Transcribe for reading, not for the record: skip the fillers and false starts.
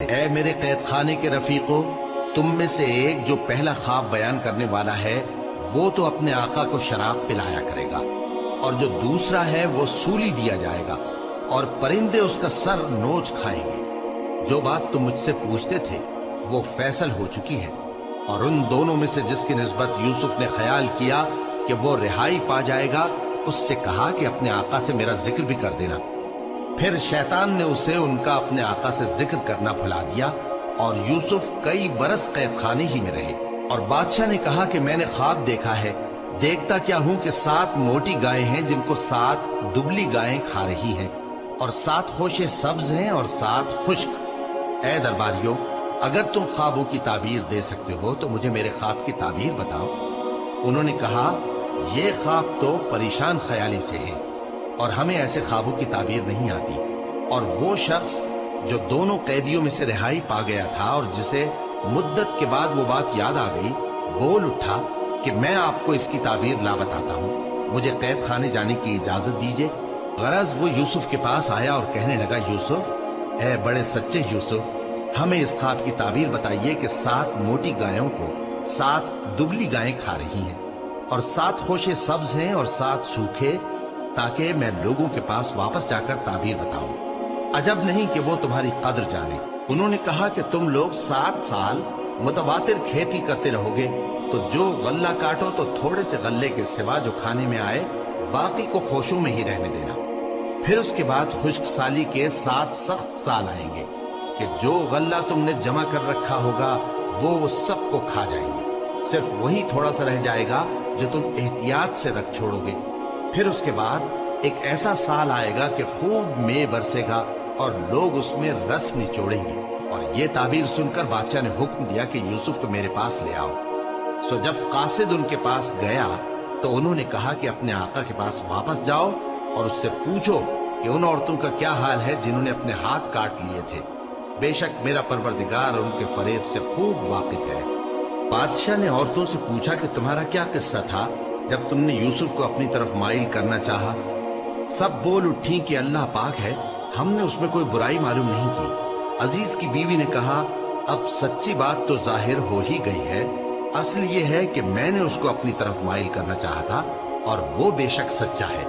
اے میرے قید خانے کے رفیقو، تم میں سے ایک جو پہلا خواب بیان کرنے والا ہے وہ تو اپنے آقا کو شراب پلایا کرے گا، اور جو دوسرا ہے وہ سولی دیا جائے گا اور پرندے اس کا سر نوچ کھائیں گے۔ جو بات تم مجھ سے پوچھتے تھے وہ فیصل ہو چکی ہے، اور ان دونوں میں سے جس کی نسبت یوسف نے خیال کیا کہ وہ رہائی پا جائے گا، اس سے کہا کہ اپنے آقا سے میرا ذکر بھی کر دینا۔ پھر شیطان نے اسے ان کا اپنے آقا سے ذکر کرنا بھلا دیا، اور یوسف کئی برس قید خانے ہی میں رہے۔ اور بادشاہ نے کہا کہ میں نے خواب دیکھا ہے، دیکھتا کیا ہوں کہ 7 موٹی گائیں ہیں جن کو 7 دبلی گائیں کھا رہی ہیں، اور 7 خوشے سبز ہیں اور 7 خشک۔ اے درباریوں، اگر تم خوابوں کی تعبیر دے سکتے ہو تو مجھے میرے خواب کی تعبیر بتاؤ۔ انہوں نے کہا، یہ خواب تو پریشان خیالی سے ہے اور ہمیں ایسے خوابوں کی تعبیر نہیں آتی۔ اور وہ شخص جو دونوں قیدیوں میں سے رہائی پا گیا تھا اور جسے مدت کے بعد وہ بات یاد آ گئی، بول اٹھا کہ میں آپ کو اس کی تعبیر لا بتاتا ہوں، مجھے قید خانے جانے کی اجازت دیجیے۔ غرض وہ یوسف کے پاس آیا اور کہنے لگا، یوسف، اے بڑے سچے یوسف، ہمیں اس خواب کی تعبیر بتائیے کہ 7 موٹی گایوں کو 7 دبلی گائیں کھا رہی ہیں، اور 7 خوشے سبز ہیں اور 7 سوکھے، تاکہ میں لوگوں کے پاس واپس جا کر تعبیر بتاؤں۔ عجب نہیں کہ وہ تمہاری قدر جانے۔ انہوں نے کہا کہ تم لوگ 7 سال متواتر کھیتی کرتے رہو گے، تو جو غلہ کاٹو تو تھوڑے سے غلے کے سوا جو کھانے میں آئے باقی کو خوشوں میں ہی رہنے دینا۔ پھر اس کے بعد خشک سالی کے 7 سخت سال آئیں گے کہ جو غلہ تم نے جمع کر رکھا ہوگا وہ سب کو کھا جائیں گے، صرف وہی تھوڑا سا رہ جائے گا جو تم احتیاط سے رکھ چھوڑو گے۔ پھر اس کے بعد ایک ایسا سال آئے گا کہ خوب مے برسے گا اور لوگ اس میں رس نچوڑیں گے۔ اور یہ تعبیر سن کر بادشاہ نے حکم دیا کہ یوسف کو میرے پاس لے آؤ۔ سو جب قاصد ان کے پاس گیا تو انہوں نے کہا کہ اپنے آقا کے پاس واپس جاؤ اور اس سے پوچھو کہ ان عورتوں کا کیا حال ہے جنہوں نے اپنے ہاتھ کاٹ لیے تھے، بے شک میرا پروردگار ان کے فریب سے خوب واقف ہے۔ بادشاہ نے عورتوں سے پوچھا کہ تمہارا کیا قصہ تھا جب تم نے یوسف کو اپنی طرف مائل کرنا چاہا؟ سب بول اٹھی کہ اللہ پاک ہے، ہم نے اس میں کوئی برائی معلوم نہیں کی۔ عزیز کی بیوی نے کہا، اب سچی بات تو ظاہر ہو ہی گئی ہے، اصل یہ ہے کہ میں نے اس کو اپنی طرف مائل کرنا چاہا تھا اور وہ بے شک سچا ہے۔